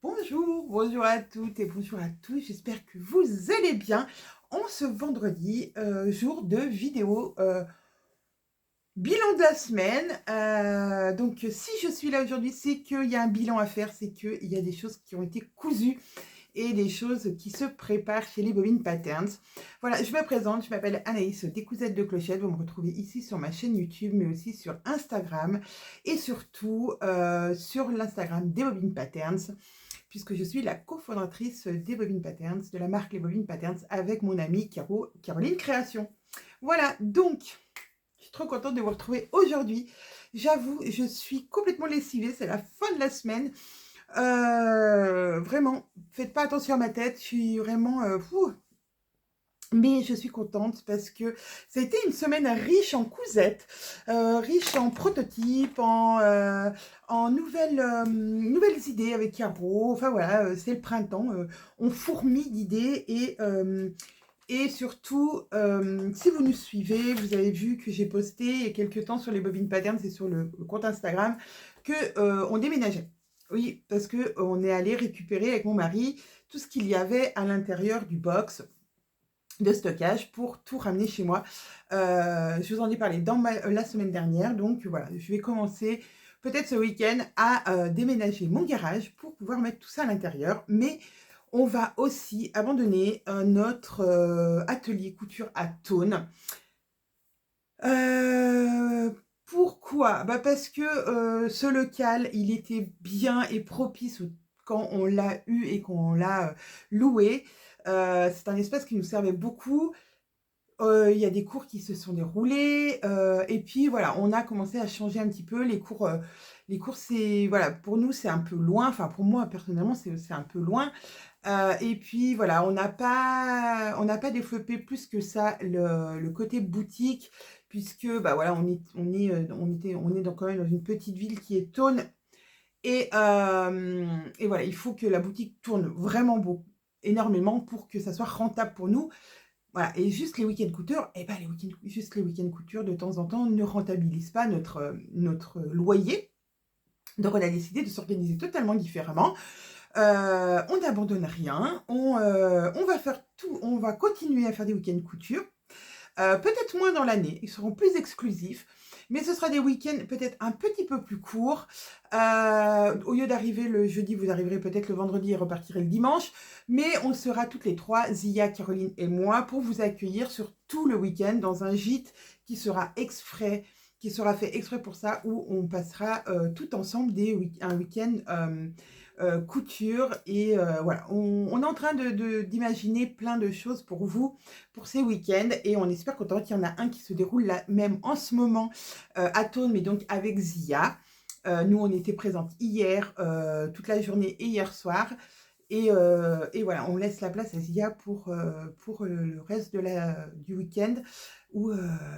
Bonjour, bonjour à toutes et bonjour à tous, j'espère que vous allez bien en ce vendredi, jour de vidéo bilan de la semaine. Donc si je suis là aujourd'hui, c'est qu'il y a un bilan à faire, c'est qu'il y a des choses qui ont été cousues et des choses qui se préparent chez les Bobine Patterns. Voilà, je me présente, je m'appelle Anaïs des Cousettes de Clochette. Vous me retrouvez ici sur ma chaîne YouTube, mais aussi sur Instagram et surtout sur l'Instagram des Bobine Patterns, puisque je suis la cofondatrice des Bobine Patterns, de la marque Les Bobine Patterns, avec mon amie Caroline Création. Voilà, donc, je suis trop contente de vous retrouver aujourd'hui. J'avoue, je suis complètement lessivée, c'est la fin de la semaine. Vraiment, faites pas attention à ma tête, je suis vraiment... mais je suis contente parce que ça a été une semaine riche en cousettes, riche en prototypes, en nouvelles idées avec Caro. Enfin voilà, c'est le printemps, on fourmille d'idées et surtout, si vous nous suivez, vous avez vu que j'ai posté il y a quelques temps sur les Bobine Patterns et sur le compte Instagram que on déménageait. Oui, parce que on est allé récupérer avec mon mari tout ce qu'il y avait à l'intérieur du box de stockage pour tout ramener chez moi. Je vous en ai parlé dans la semaine dernière, donc voilà, je vais commencer peut-être ce week-end à déménager mon garage pour pouvoir mettre tout ça à l'intérieur, mais on va aussi abandonner notre atelier couture à Thônes. Pourquoi? Bah parce que ce local, il était bien et propice quand on l'a eu et qu'on l'a loué. C'est un espace qui nous servait beaucoup. Il y a des cours qui se sont déroulés, et puis voilà, on a commencé à changer un petit peu les cours, c'est voilà, pour nous, c'est un peu loin, enfin pour moi personnellement, c'est un peu loin, et puis voilà, on n'a pas développé plus que ça le côté boutique puisque, bah, voilà, on est quand même dans une petite ville qui est Thônes et voilà, il faut que la boutique tourne vraiment beaucoup énormément pour que ça soit rentable pour nous. Voilà, et juste les week-ends couture, et ben juste les week-ends couture de temps en temps ne rentabilisent pas notre loyer. Donc on a décidé de s'organiser totalement différemment. On n'abandonne rien, on va faire tout, on va continuer à faire des week-ends couture. Peut-être moins dans l'année, ils seront plus exclusifs, mais ce sera des week-ends peut-être un petit peu plus courts. Au lieu d'arriver le jeudi, vous arriverez peut-être le vendredi et repartirez le dimanche, mais on sera toutes les trois, Zia, Caroline et moi, pour vous accueillir sur tout le week-end dans un gîte qui sera fait exprès pour ça, où on passera tout ensemble un week-end couture. Et voilà, on est en train d'imaginer plein de choses pour vous, pour ces week-ends, et on espère qu'il y en a un qui se déroule là même en ce moment à Thônes, mais donc avec Zia. Nous, on était présentes hier, toute la journée et hier soir. Et voilà, on laisse la place à Zia pour le reste du week-end où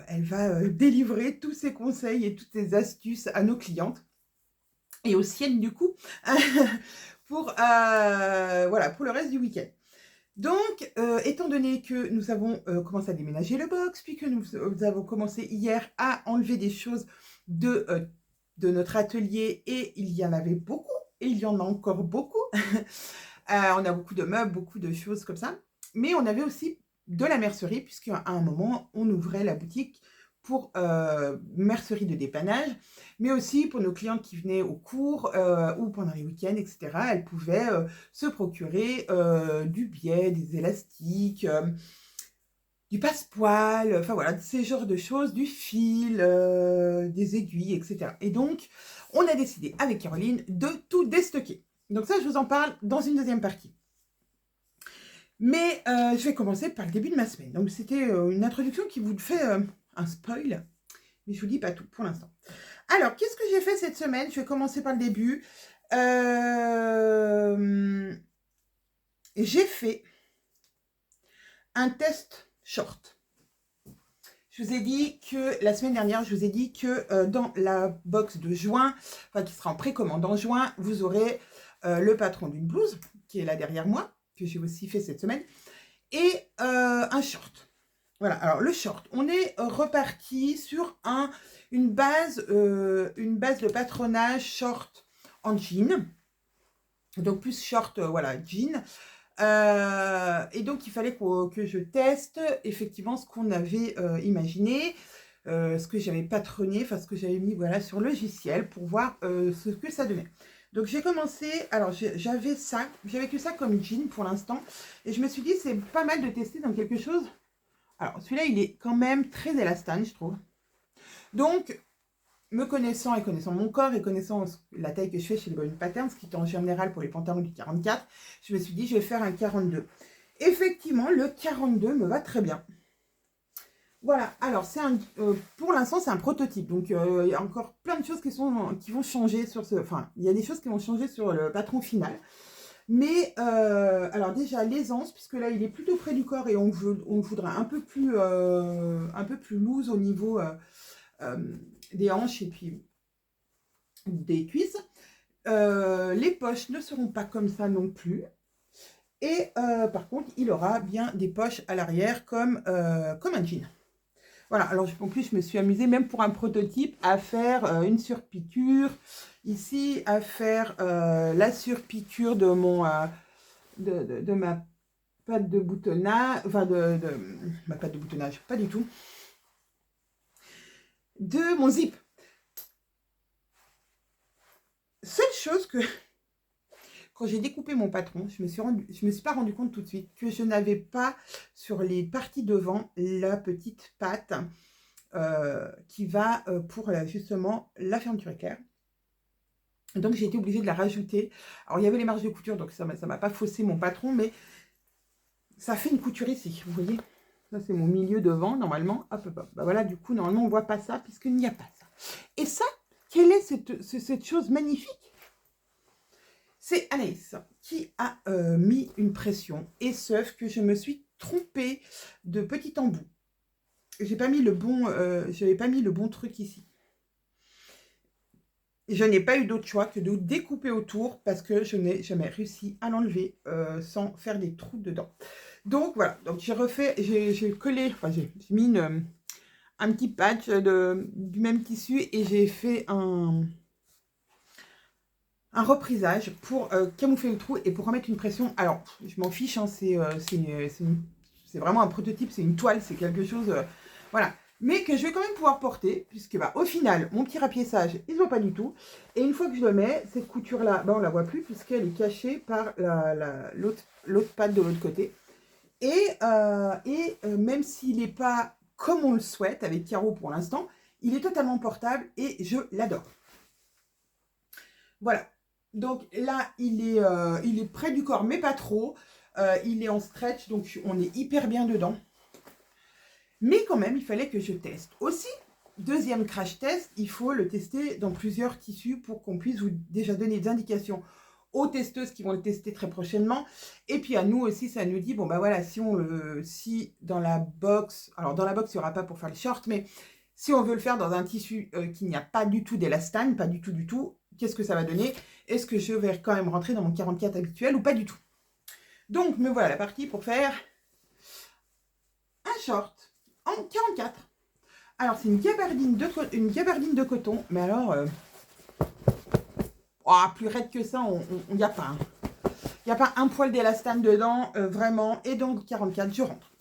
elle va délivrer tous ses conseils et toutes ses astuces à nos clientes et aux siennes du coup voilà, pour le reste du week-end. Donc, étant donné que nous avons commencé à déménager le box, puis que nous avons commencé hier à enlever des choses de notre atelier, et il y en avait beaucoup, et il y en a encore beaucoup. On a beaucoup de meubles, beaucoup de choses comme ça. Mais on avait aussi de la mercerie, puisqu'à un moment, on ouvrait la boutique pour mercerie de dépannage, mais aussi pour nos clientes qui venaient au cours ou pendant les week-ends, etc. Elles pouvaient se procurer du biais, des élastiques, du passepoil, enfin voilà, ces genres de choses, du fil, des aiguilles, etc. Et donc, on a décidé avec Caroline de tout déstocker. Donc ça, je vous en parle dans une deuxième partie. Mais je vais commencer par le début de ma semaine. Donc c'était une introduction qui vous fait un spoil, mais je vous dis pas tout pour l'instant. Alors, qu'est-ce que j'ai fait cette semaine? Je vais commencer par le début. J'ai fait un test short. Je vous ai dit que la semaine dernière, je vous ai dit que dans la box de juin, enfin qui sera en précommande en juin, vous aurez le patron d'une blouse qui est là derrière moi, que j'ai aussi fait cette semaine, et un short. Voilà, alors le short, on est reparti sur une base de patronage short en jean. Donc plus short, voilà, jean. Et donc il fallait que je teste effectivement ce qu'on avait, imaginé, ce que j'avais patronné, enfin ce que j'avais mis, voilà, sur le logiciel pour voir, ce que ça donnait. Donc j'ai commencé, alors j'avais que ça comme jean pour l'instant et je me suis dit: «C'est pas mal de tester dans quelque chose». Alors celui-là, il est quand même très élastane, je trouve. Donc me connaissant et connaissant mon corps et connaissant la taille que je fais chez les Body Patterns, ce qui est en général pour les pantalons du 44, je me suis dit, je vais faire un 42. Effectivement, le 42 me va très bien. Voilà, alors pour l'instant, c'est un prototype. Donc, il y a encore plein de choses qui vont changer sur ce... Enfin, il y a des choses qui vont changer sur le patron final. Mais, alors déjà, l'aisance, puisque là, il est plutôt près du corps et on voudra un peu plus loose au niveau des hanches et puis des cuisses. Les poches ne seront pas comme ça non plus. Et par contre, il aura bien des poches à l'arrière comme un jean. Voilà, alors en plus, je me suis amusée, même pour un prototype, à faire une surpiqûre. Ici, à faire la surpiqûre de ma patte de boutonnage, enfin ma patte de boutonnage, pas du tout, de mon zip. Seule chose que, quand j'ai découpé mon patron, je me suis pas rendu compte tout de suite que je n'avais pas sur les parties devant la petite patte qui va pour justement la fermeture éclair. Donc j'ai été obligée de la rajouter. Alors il y avait les marges de couture, donc ça m'a pas faussé mon patron, mais ça fait une couture ici, vous voyez. Ça c'est mon milieu devant, normalement. Hop, hop, hop. Bah voilà, du coup, normalement, on voit pas ça, puisqu'il n'y a pas ça. Et ça, quelle est cette chose magnifique? C'est Anaïs qui a mis une pression, et sauf que je me suis trompée de petit embout. J'ai pas mis le bon, j'avais pas mis le bon truc ici. Je n'ai pas eu d'autre choix que de découper autour parce que je n'ai jamais réussi à l'enlever sans faire des trous dedans. Donc voilà, donc j'ai collé, enfin j'ai mis un petit patch du même tissu et j'ai fait un reprisage pour camoufler le trou et pour remettre une pression. Alors, je m'en fiche, hein, c'est vraiment un prototype, c'est une toile, c'est quelque chose, voilà. Mais que je vais quand même pouvoir porter, puisque bah, au final, mon petit rapiessage, il ne se voit pas du tout. Et une fois que je le mets, cette couture-là, bah, on ne la voit plus, puisqu'elle est cachée par l'autre patte de l'autre côté. Et même s'il n'est pas comme on le souhaite, avec carreaux pour l'instant, il est totalement portable et je l'adore. Voilà. Donc là, il est près du corps, mais pas trop. Il est en stretch, donc on est hyper bien dedans. Mais quand même, il fallait que je teste. Aussi, deuxième crash test, il faut le tester dans plusieurs tissus pour qu'on puisse vous déjà donner des indications aux testeuses qui vont le tester très prochainement. Et puis à nous aussi, ça nous dit, bon bah voilà, si dans la box, alors dans la box, il n'y aura pas pour faire le short, mais si on veut le faire dans un tissu qui n'y a pas du tout d'élastane, pas du tout, qu'est-ce que ça va donner? Est-ce que je vais quand même rentrer dans mon 44 habituel ou pas du tout? Donc, me voilà partie pour faire un short en 44. Alors, c'est une gabardine de coton, mais alors, plus raide que ça, il n'y a pas. Il n'y a pas un poil d'élastane dedans, vraiment. Et donc, 44, je rentre.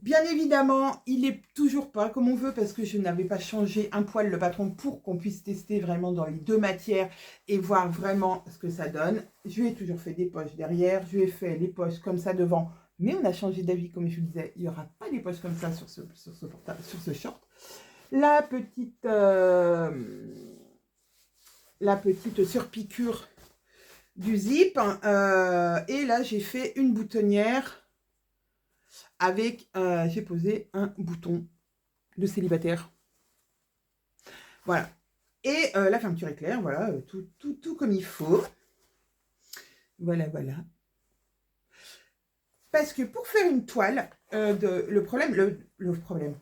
Bien évidemment, il n'est toujours pas comme on veut parce que je n'avais pas changé un poil le patron pour qu'on puisse tester vraiment dans les deux matières et voir vraiment ce que ça donne. Je lui ai toujours fait des poches derrière, je lui ai fait les poches comme ça devant, mais on a changé d'avis comme je vous disais, il n'y aura pas des poches comme ça sur ce short. La petite surpiqûre du zip et là j'ai fait une boutonnière avec, j'ai posé un bouton de célibataire. Voilà. Et la fermeture éclair, voilà, tout comme il faut. Voilà, voilà. Parce que pour faire une toile, le problème,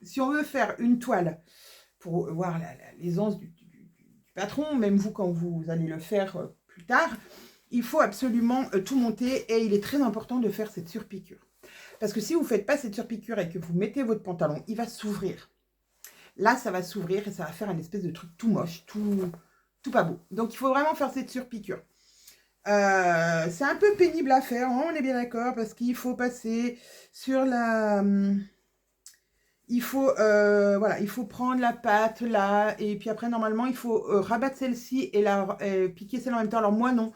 si on veut faire une toile pour voir l'aisance du patron, même vous quand vous allez le faire plus tard, il faut absolument tout monter et il est très important de faire cette surpiqûre. Parce que si vous ne faites pas cette surpiqûre et que vous mettez votre pantalon, il va s'ouvrir. Là, ça va s'ouvrir et ça va faire une espèce de truc tout moche, tout pas beau. Donc, il faut vraiment faire cette surpiqûre. C'est un peu pénible à faire, hein, on est bien d'accord, parce qu'il faut passer sur la... il faut, voilà, il faut prendre la pâte là, et puis après, normalement, il faut rabattre celle-ci et la piquer celle en même temps. Alors moi, non.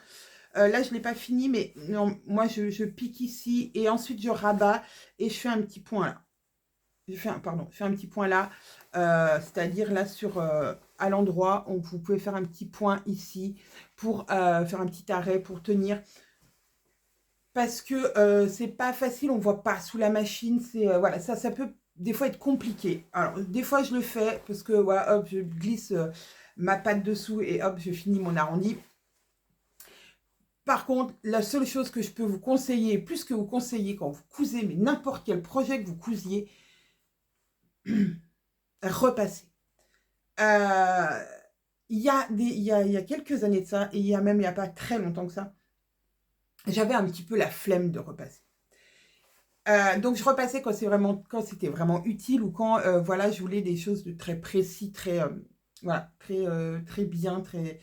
Là, je ne l'ai pas fini, mais non, moi, je pique ici, et ensuite, je rabats, et je fais un petit point là. Pardon, je fais un petit point là, c'est-à-dire là sur à l'endroit où vous pouvez faire un petit point ici pour faire un petit arrêt pour tenir. Parce que c'est pas facile, on voit pas sous la machine, c'est voilà, ça peut des fois être compliqué. Alors des fois je le fais parce que voilà, hop, je glisse ma patte dessous et hop, je finis mon arrondi. Par contre, la seule chose que je peux vous conseiller, plus que vous conseiller quand vous cousez, mais n'importe quel projet que vous cousiez, repassez. Il y a il y a quelques années de ça, et il n'y a pas très longtemps que ça, j'avais un petit peu la flemme de repasser. Donc je repassais quand c'était vraiment utile, ou quand voilà, je voulais des choses de très précis, très voilà, très bien, très.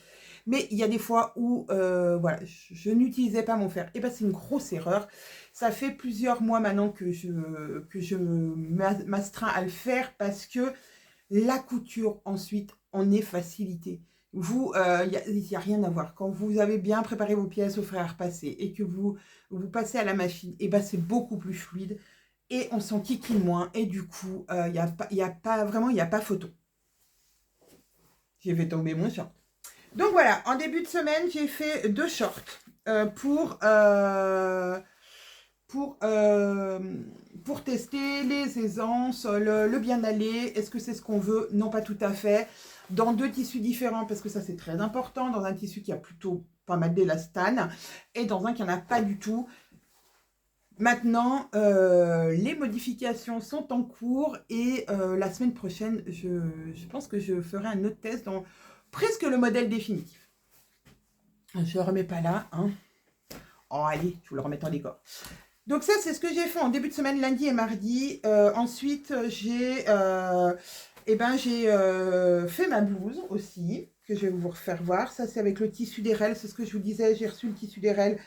Mais il y a des fois où voilà, je n'utilisais pas mon fer. Et ben c'est une grosse erreur. Ça fait plusieurs mois maintenant que je m'astreins à le faire, parce que la couture ensuite en est facilitée. Vous, il y a rien à voir. Quand vous avez bien préparé vos pièces au fer à repasser et que vous passez à la machine, et ben c'est beaucoup plus fluide et on s'enquiquine moins, et du coup, il y a pas vraiment, il n'y a pas photo. J'ai fait tomber mon short. Donc voilà, en début de semaine, j'ai fait 2 shorts pour, euh, pour tester les aisances, le bien aller. Est-ce que c'est ce qu'on veut? Non, pas tout à fait. Dans 2 tissus différents, parce que ça c'est très important. Dans un tissu qui a plutôt pas mal d'élastane, et dans un qui n'en a pas du tout. Maintenant, les modifications sont en cours, et la semaine prochaine, je pense que je ferai un autre test dans presque le modèle définitif. Je ne le remets pas là, hein. Oh allez, je vous le remets en décor. Donc ça, c'est ce que j'ai fait en début de semaine, lundi et mardi. Ensuite, j'ai fait ma blouse aussi, que je vais vous refaire voir. Ça, c'est avec le tissu d'Erel, c'est ce que je vous disais. J'ai reçu le tissu d'Erel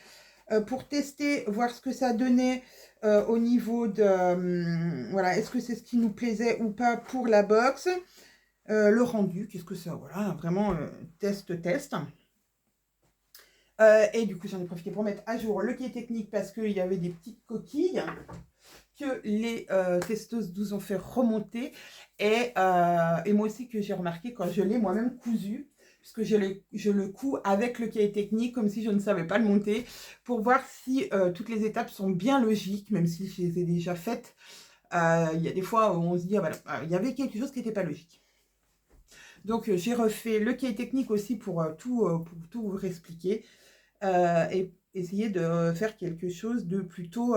pour tester, voir ce que ça donnait au niveau de... voilà, est-ce que c'est ce qui nous plaisait ou pas pour la box. Le rendu, qu'est-ce que ça... Voilà, vraiment test. Et du coup, j'en ai profité pour mettre à jour le cahier technique, parce qu'il y avait des petites coquilles que les testeuses nous ont fait remonter. Et moi aussi, que j'ai remarqué quand je l'ai moi-même cousu, puisque je le couds avec le cahier technique, comme si je ne savais pas le monter, pour voir si toutes les étapes sont bien logiques, même si je les ai déjà faites. Il y a des fois où on se dit, ah, voilà, il y avait quelque chose qui n'était pas logique. Donc, j'ai refait le cahier technique aussi pour tout vous réexpliquer. Et essayer de faire quelque chose de plutôt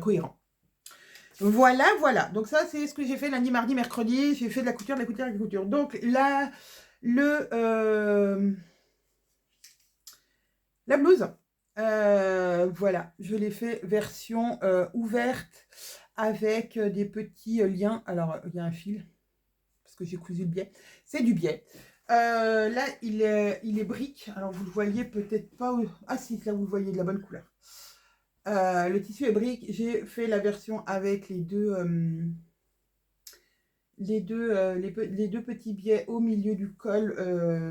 cohérent. Voilà, voilà. Donc ça, c'est ce que j'ai fait lundi, mardi, mercredi. J'ai fait de la couture, de la couture, de la couture. Donc là, la blouse, voilà, je l'ai fait version ouverte, avec des petits liens. Alors, il y a un fil, parce que j'ai cousu le biais. C'est du biais. Là, il est brique. Alors, vous le voyez peut-être pas. Ah si, là, vous le voyez de la bonne couleur. Le tissu est brique. J'ai fait la version avec les deux petits biais au milieu du col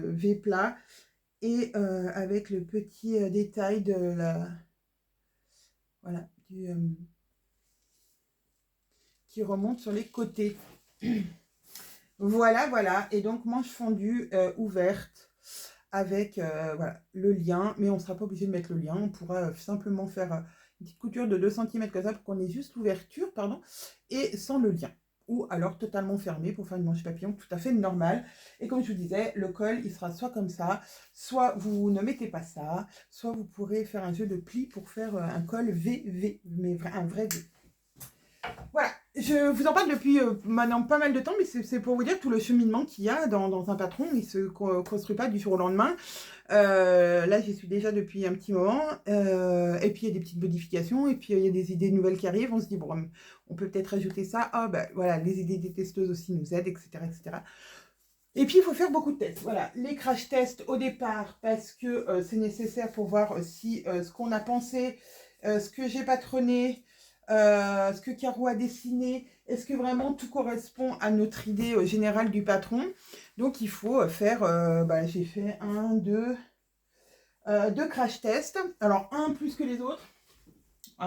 V plat, et avec le petit détail de la... Voilà, qui remonte sur les côtés. Voilà, voilà. Et donc, manche fondue ouverte, avec voilà, le lien. Mais on ne sera pas obligé de mettre le lien. On pourra simplement faire une petite couture de 2 cm comme ça, pour qu'on ait juste l'ouverture, pardon, et sans le lien. Ou alors totalement fermé pour faire une manche papillon tout à fait normale. Et comme je vous disais, le col, il sera soit comme ça, soit vous ne mettez pas ça, soit vous pourrez faire un jeu de plis pour faire un col VV, mais un vrai V. Voilà, je vous en parle depuis maintenant pas mal de temps, mais c'est pour vous dire tout le cheminement qu'il y a dans un patron. Il ne se construit pas du jour au lendemain. Là, j'y suis déjà depuis un petit moment. Et puis, il y a des petites modifications. Et puis, il y a des idées nouvelles qui arrivent. On se dit, bon, on peut peut-être ajouter ça. Ah, ben voilà, les idées des testeuses aussi nous aident, etc., etc. Et puis, il faut faire beaucoup de tests. Voilà, les crash tests au départ, parce que c'est nécessaire pour voir si ce qu'on a pensé, ce que j'ai patronné, ce que Caro a dessiné, est-ce que vraiment tout correspond à notre idée générale du patron. Donc, il faut faire, j'ai fait deux crash tests. Alors, un plus que les autres.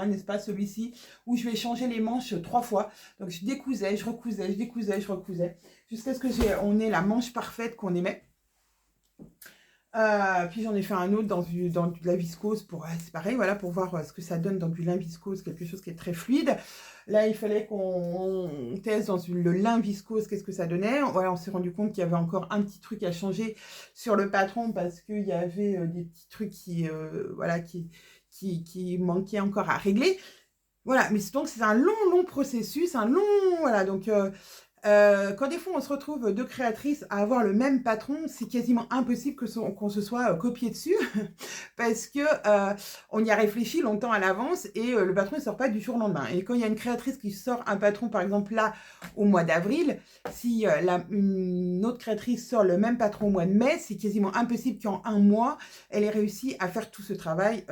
N'est-ce pas, celui-ci, où je vais changer les manches 3 fois. Donc, je décousais, je recousais, je décousais, je recousais, jusqu'à ce que on ait la manche parfaite qu'on aimait. Puis j'en ai fait un autre dans de la viscose, c'est pareil, voilà, pour voir ce que ça donne dans du lin viscose, quelque chose qui est très fluide. Là, il fallait qu'on teste dans le lin viscose, qu'est-ce que ça donnait. Voilà, on s'est rendu compte qu'il y avait encore un petit truc à changer sur le patron, parce qu'il y avait des petits trucs qui manquaient encore à régler. Voilà, mais donc c'est un long processus, voilà, donc quand des fois on se retrouve deux créatrices à avoir le même patron, c'est quasiment impossible qu'on se soit copié dessus, parce que on y a réfléchi longtemps à l'avance, et le patron ne sort pas du jour au lendemain. Et quand il y a une créatrice qui sort un patron, par exemple là, au mois d'avril, si une autre créatrice sort le même patron au mois de mai, c'est quasiment impossible qu'en un mois, elle ait réussi à faire tout ce travail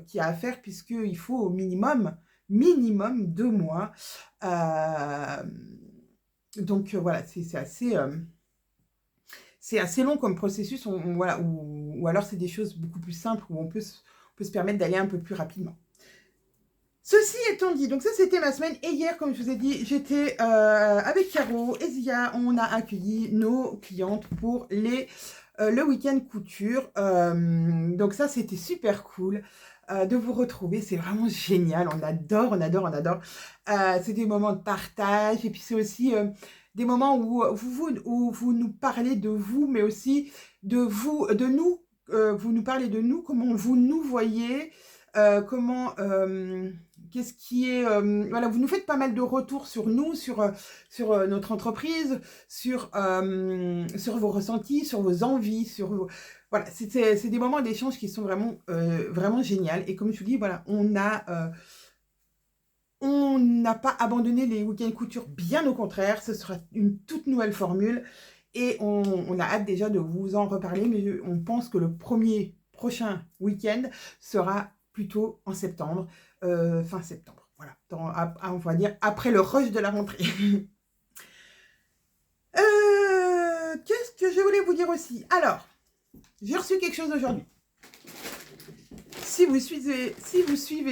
qu'il y a à faire, puisqu'il faut au minimum 2 mois. Donc voilà, c'est assez long comme processus, voilà, ou alors c'est des choses beaucoup plus simples où on peut se permettre d'aller un peu plus rapidement. Ceci étant dit, donc ça c'était ma semaine, et hier, comme je vous ai dit, j'étais avec Caro et Zia, on a accueilli nos clientes pour le week-end couture. Donc ça c'était super cool de vous retrouver, c'est vraiment génial, on adore. C'est des moments de partage, et puis c'est aussi des moments où vous nous parlez de vous, mais aussi de vous, de nous. Vous nous parlez de nous, comment vous nous voyez, comment qu'est-ce qui est voilà, vous nous faites pas mal de retours sur nous, sur notre entreprise, sur vos ressentis, sur vos envies, voilà, c'est des moments d'échange qui sont vraiment géniaux. Et comme je vous dis, voilà, on n'a pas abandonné les week-ends couture, bien au contraire, ce sera une toute nouvelle formule, et on a hâte déjà de vous en reparler, mais on pense que le prochain week-end sera plutôt en septembre, fin septembre, voilà, on va dire après le rush de la rentrée. Qu'est-ce que je voulais vous dire aussi? Alors, j'ai reçu quelque chose aujourd'hui. Si vous suivez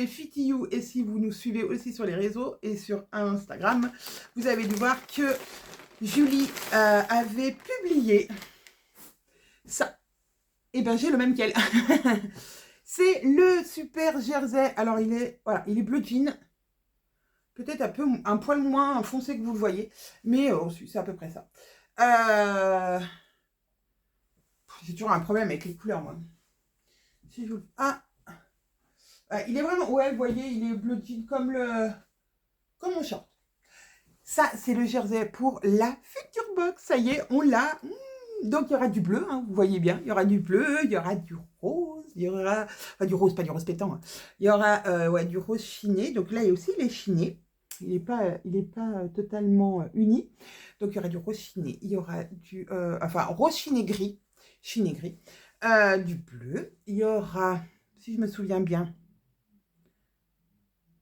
FitYou, et si vous nous suivez aussi sur les réseaux et sur Instagram, vous avez dû voir que Julie avait publié ça. Et ben j'ai le même qu'elle. C'est le super jersey. Alors il est bleu jean. Peut-être un poil moins foncé que vous le voyez. Mais c'est à peu près ça. J'ai toujours un problème avec les couleurs, moi. Si je vous... il est vraiment... Ouais, vous voyez, il est bleu jean comme mon short. Ça, c'est le jersey pour la future box. Ça y est, on l'a. Donc, il y aura du bleu, hein, vous voyez bien. Il y aura du bleu, il y aura du rose, il y aura... Enfin, du rose, pas du rose pétant. Hein. Il y aura du rose chiné. Donc là, il y a aussi les chinés. Il n'est pas totalement uni. Donc, il y aura du rose chiné. Il y aura du... rose chiné gris. Chiné gris. Du bleu. Il y aura, si je me souviens bien,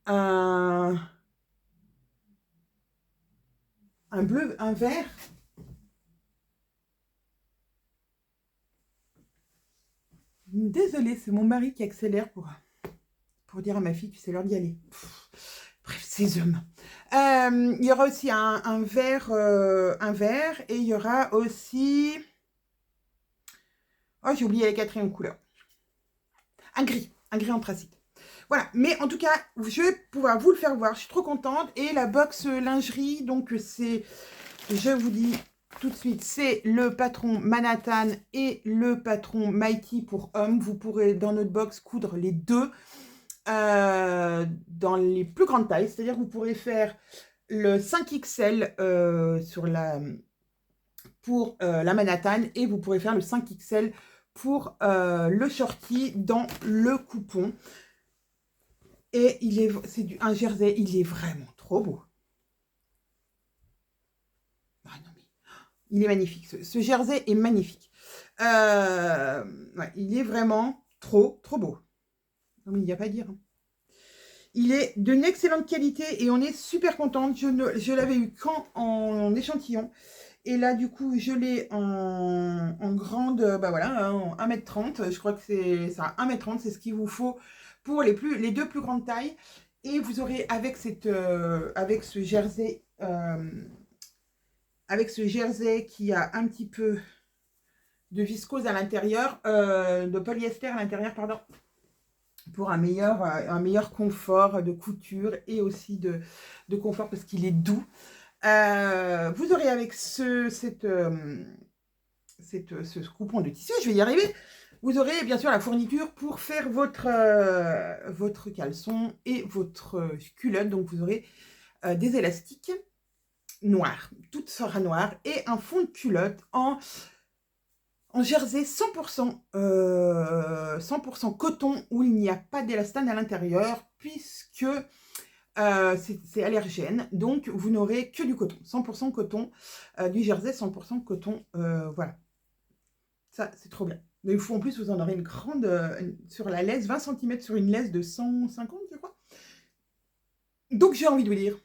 un bleu, un vert. Désolée, c'est mon mari qui accélère pour dire à ma fille que c'est l'heure d'y aller. Bref, ces hommes. Il y aura aussi un vert, et il y aura aussi... Oh, j'ai oublié la quatrième couleur. Un gris anthracite. Voilà, mais en tout cas, je vais pouvoir vous le faire voir. Je suis trop contente. Et la box lingerie, donc c'est, je vous dis tout de suite, c'est le patron Manhattan et le patron Mighty pour hommes. Vous pourrez dans notre box coudre les deux dans les plus grandes tailles. C'est-à-dire que vous pourrez faire le 5XL pour la Manhattan, et vous pourrez faire le 5XL pour le shorty dans le coupon. Et c'est un jersey, il est vraiment trop beau. Ah non mais, Il est magnifique. Ce jersey est magnifique. Ouais, il est vraiment trop beau. Non, mais il n'y a pas à dire. Il est d'une excellente qualité et on est super contente. Je l'avais eu quand en échantillon. Et là, du coup, je l'ai en grande, bah voilà, en 1,30 m. Je crois que c'est ça, 1,30 m, c'est ce qu'il vous faut pour les deux plus grandes tailles. Et vous aurez avec ce jersey, qui a un petit peu de viscose à l'intérieur, de polyester à l'intérieur, pardon, pour un meilleur confort de couture et aussi de confort parce qu'il est doux. Vous aurez avec ce coupon de tissu, je vais y arriver, vous aurez bien sûr la fourniture pour faire votre caleçon et votre culotte. Donc vous aurez des élastiques noirs, tout sera noir, et un fond de culotte en jersey 100%, 100% coton, où il n'y a pas d'élastane à l'intérieur, puisque c'est allergène, donc vous n'aurez que du coton, 100% coton, du jersey 100% coton, voilà. Ça, c'est trop bien. Mais il faut en plus, vous en aurez une grande sur la laisse, 20 cm sur une laisse de 150, je crois. Donc, j'ai envie de vous dire,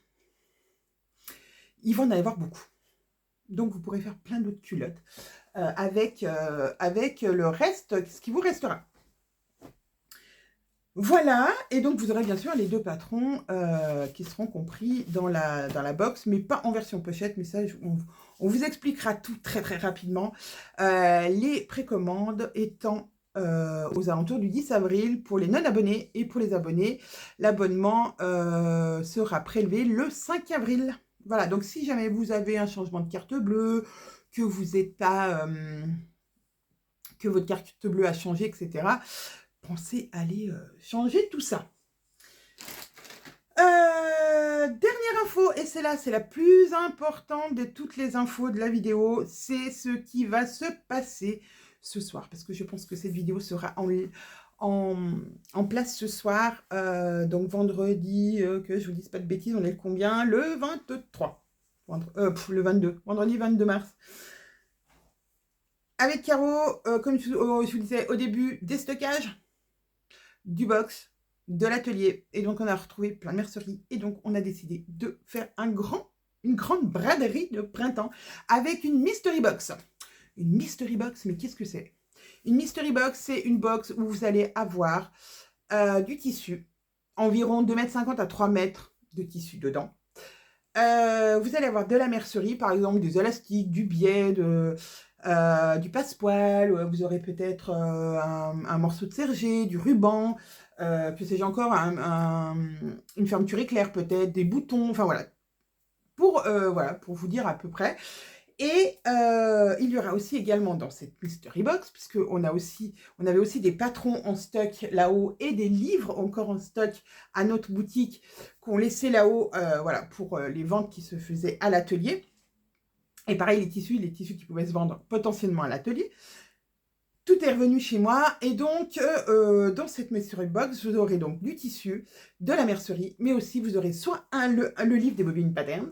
il va en avoir beaucoup. Donc, vous pourrez faire plein d'autres culottes avec le reste, ce qui vous restera. Voilà, et donc vous aurez bien sûr les deux patrons qui seront compris dans la box, mais pas en version pochette, mais ça, on vous expliquera tout très rapidement. Les précommandes étant aux alentours du 10 avril pour les non-abonnés, et pour les abonnés, l'abonnement sera prélevé le 5 avril. Voilà, donc si jamais vous avez un changement de carte bleue, que vous êtes à... que votre carte bleue a changé, etc., pensez à aller changer tout ça. Dernière info, et c'est la plus importante de toutes les infos de la vidéo, c'est ce qui va se passer ce soir, parce que je pense que cette vidéo sera en place ce soir, donc vendredi, que je vous dise pas de bêtises, on est le combien? Le 23, le 22, vendredi 22 mars. Avec Caro, comme je vous disais au début, des stockages, du box, de l'atelier, et donc on a retrouvé plein de merceries, et donc on a décidé de faire une grande braderie de printemps avec une mystery box. Une mystery box, mais qu'est-ce que c'est? Une mystery box, c'est une box où vous allez avoir du tissu, environ 2,50 m à 3 mètres de tissu dedans. Vous allez avoir de la mercerie, par exemple des élastiques, du biais, du passepoil, vous aurez peut-être un morceau de sergé, du ruban, que sais-je encore, une fermeture éclair peut-être, des boutons, enfin voilà, voilà, pour vous dire à peu près. Et il y aura aussi également dans cette mystery box, puisque on avait aussi des patrons en stock là-haut et des livres encore en stock à notre boutique qu'on laissait là-haut, voilà, pour les ventes qui se faisaient à l'atelier. Et pareil, les tissus qui pouvaient se vendre potentiellement à l'atelier. Tout est revenu chez moi, et donc dans cette mystery box, vous aurez donc du tissu, de la mercerie, mais aussi vous aurez soit le livre des Bobbin Patterns,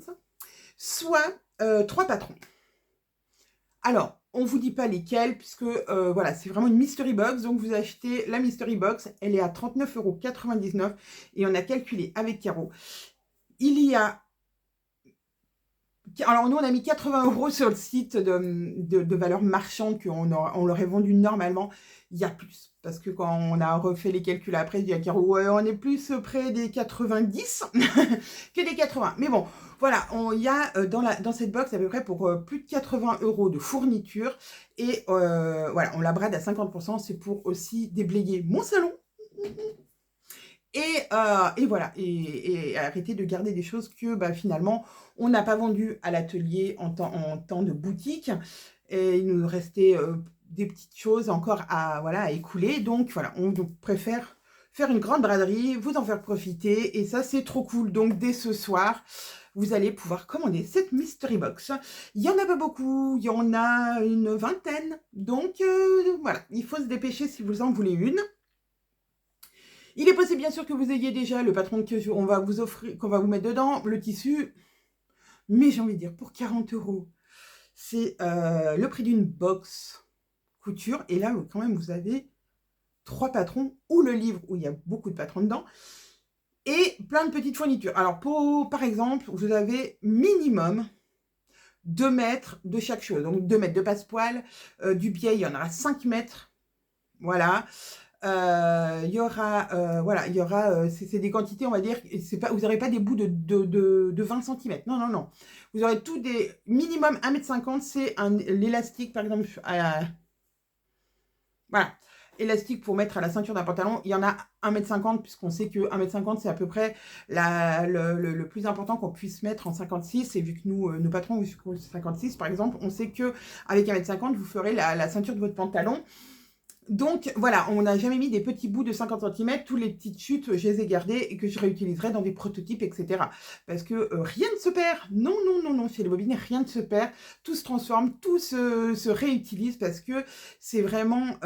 soit 3 patrons. Alors, on ne vous dit pas lesquels, puisque voilà, c'est vraiment une mystery box. Donc, vous achetez la mystery box, elle est à 39,99 €, et on a calculé avec Caro. Il y a... Alors, nous, on a mis 80 € sur le site de valeur marchande on l'aurait vendu normalement. Il y a plus, parce que quand on a refait les calculs après, je dis à Caro, ouais, on est plus près des 90 que des 80. Mais bon, voilà, il y a dans cette box à peu près pour plus de 80 € de fourniture. Et voilà, on la brade à 50%, c'est pour aussi déblayer mon salon. Et voilà, et arrêter de garder des choses que finalement on n'a pas vendues à l'atelier en temps de boutique, et il nous restait des petites choses encore à écouler. Donc voilà, on préfère faire une grande braderie, vous en faire profiter, et ça c'est trop cool. Donc dès ce soir, vous allez pouvoir commander cette mystery box. Il n'y en a pas beaucoup, il y en a une vingtaine, donc voilà, il faut se dépêcher si vous en voulez une. Il est possible bien sûr que vous ayez déjà le patron qu'on va vous offrir, qu'on va vous mettre dedans, le tissu, mais j'ai envie de dire, pour 40 €, C'est le prix d'une box couture. Et là, quand même, vous avez 3 patrons ou le livre où il y a beaucoup de patrons dedans et plein de petites fournitures. Alors, par exemple, vous avez minimum 2 mètres de chaque chose. Donc, 2 mètres de passepoil, du biais, il y en aura 5 mètres. Voilà. Il y aura, voilà, il y aura, c'est des quantités, on va dire, vous n'aurez pas des bouts de 20 centimètres. Non, non, non. Vous aurez tout des minimum 1,50 m, c'est l'élastique, par exemple, voilà. Élastique pour mettre à la ceinture d'un pantalon, il y en a 1,50 m, puisqu'on sait que 1,50 m, c'est à peu près le plus important qu'on puisse mettre en 56. Et vu que nous, nos patrons, vous font 56, par exemple, on sait qu'avec 1,50 m, vous ferez la ceinture de votre pantalon. Donc voilà, on n'a jamais mis des petits bouts de 50 cm, tous les petites chutes, je les ai gardées et que je réutiliserai dans des prototypes, etc. Parce que rien ne se perd. Non, non, non, non, chez les bobines, rien ne se perd. Tout se transforme, tout se réutilise parce que c'est vraiment,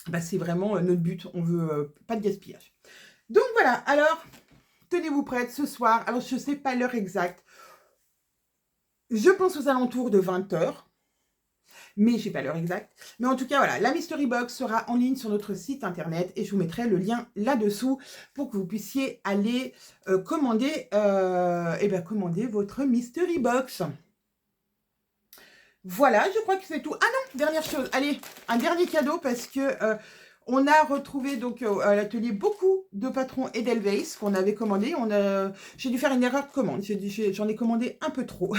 notre but. On veut pas de gaspillage. Donc voilà, alors, tenez-vous prête ce soir. Alors, je ne sais pas l'heure exacte. Je pense aux alentours de 20 h. Mais je n'ai pas l'heure exacte. Mais en tout cas, voilà, la Mystery Box sera en ligne sur notre site internet et je vous mettrai le lien là-dessous pour que vous puissiez aller commander votre Mystery Box. Voilà, je crois que c'est tout. Ah non, dernière chose, allez, un dernier cadeau parce que on a retrouvé donc à l'atelier beaucoup de patrons Edelweiss qu'on avait commandé. J'ai dû faire une erreur de commande, j'en ai commandé un peu trop.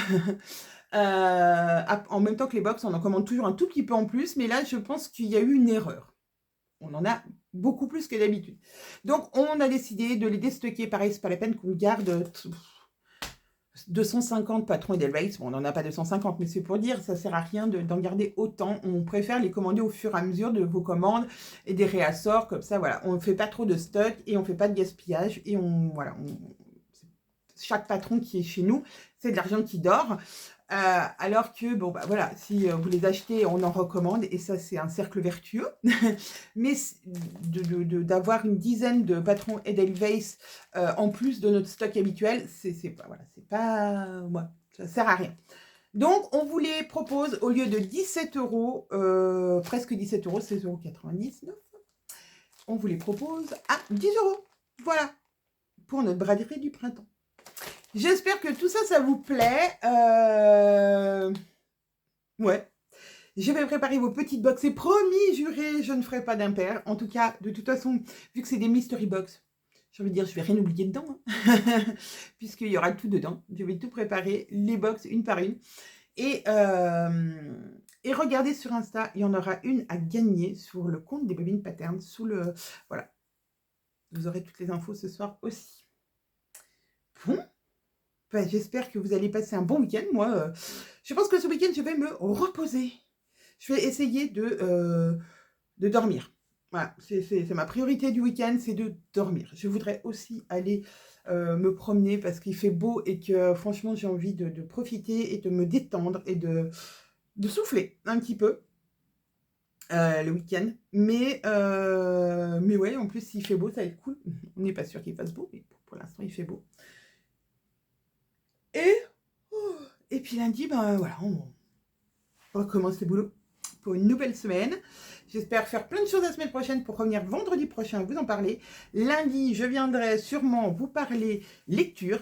En même temps que les box, on en commande toujours un tout petit peu en plus, mais là, je pense qu'il y a eu une erreur. On en a beaucoup plus que d'habitude. Donc, on a décidé de les déstocker. Pareil, c'est pas la peine qu'on garde 250 patrons Edelweiss. Bon, on n'en a pas 250, mais c'est pour dire, ça sert à rien d'en garder autant. On préfère les commander au fur et à mesure de vos commandes et des réassorts. Comme ça, voilà, on ne fait pas trop de stock et on ne fait pas de gaspillage. Et chaque patron qui est chez nous, c'est de l'argent qui dort. Alors que, bon, bah voilà, si vous les achetez, on en recommande, et ça, c'est un cercle vertueux. Mais d'avoir une dizaine de patrons Edelweiss en plus de notre stock habituel, ça sert à rien. Donc, on vous les propose, au lieu de 17 €, presque 17 €, 16,99 €, on vous les propose à 10 €. Voilà, pour notre braderie du printemps. J'espère que tout ça, ça vous plaît. Ouais. Je vais préparer vos petites box. Et promis, juré, je ne ferai pas d'impair. En tout cas, de toute façon, vu que c'est des mystery box, j'ai envie de dire, je vais rien oublier dedans. Hein. Puisqu'il y aura tout dedans. Je vais tout préparer, les box une par une. Et regardez sur Insta, il y en aura une à gagner sur le compte des Bobines Patterns. Voilà. Vous aurez toutes les infos ce soir aussi. Bon. Ben, j'espère que vous allez passer un bon week-end. Moi, je pense que ce week-end, je vais me reposer. Je vais essayer de dormir. Voilà, c'est ma priorité du week-end, c'est de dormir. Je voudrais aussi aller me promener parce qu'il fait beau et que franchement, j'ai envie de profiter et de me détendre et de souffler un petit peu le week-end. Mais ouais, en plus, s'il fait beau, ça va être cool. On n'est pas sûr qu'il fasse beau, mais pour l'instant, il fait beau. Et puis lundi, ben voilà, on recommence le boulot pour une nouvelle semaine. J'espère faire plein de choses la semaine prochaine pour revenir vendredi prochain vous en parler. Lundi, je viendrai sûrement vous parler lecture.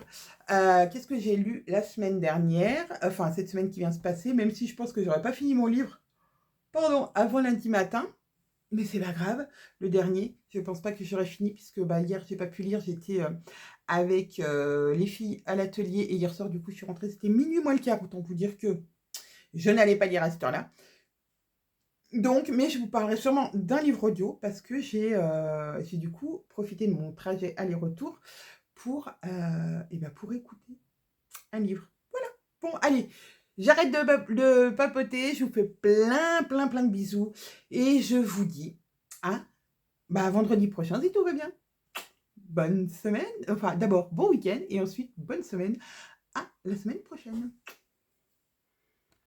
Qu'est-ce que j'ai lu la semaine dernière? Enfin, cette semaine qui vient se passer, même si je pense que j'aurais pas fini mon livre, avant lundi matin. Mais c'est pas grave, le dernier, je pense pas que j'aurais fini puisque hier j'ai pas pu lire, j'étais avec les filles à l'atelier et hier soir du coup je suis rentrée, c'était minuit moins le quart, autant vous dire que je n'allais pas lire à cette heure-là. Donc, mais je vous parlerai sûrement d'un livre audio parce que j'ai du coup profité de mon trajet aller-retour pour écouter un livre. Voilà, bon allez. J'arrête de papoter, je vous fais plein de bisous et je vous dis à vendredi prochain si tout va bien. Bonne semaine, enfin d'abord bon week-end et ensuite bonne semaine à la semaine prochaine.